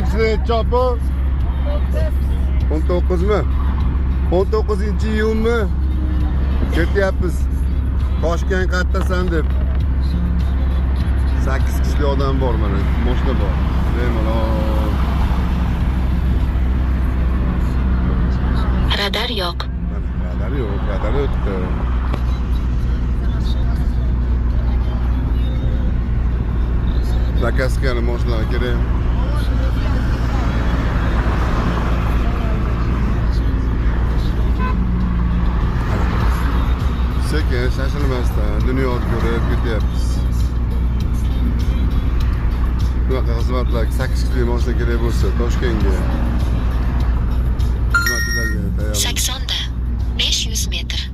Taksi chopi 19 mi? 19-iyunmi? Ketyapmiz. Toshkent qayerdasan deb. 8 kishili odam bor mana. Mashina bor. Bemalol. Radar yo'q. Radar yo'q, radar o'tdi. Zakaskani mashinalar kerak. Sekin, shashilmasdan dunyoni ko'rib ketyapmiz. Bunaqa xizmatlar 8 kishili mashina kerak bo'lsa Toshkentga. Xizmatlarga tayyor. 80 da 500 metr.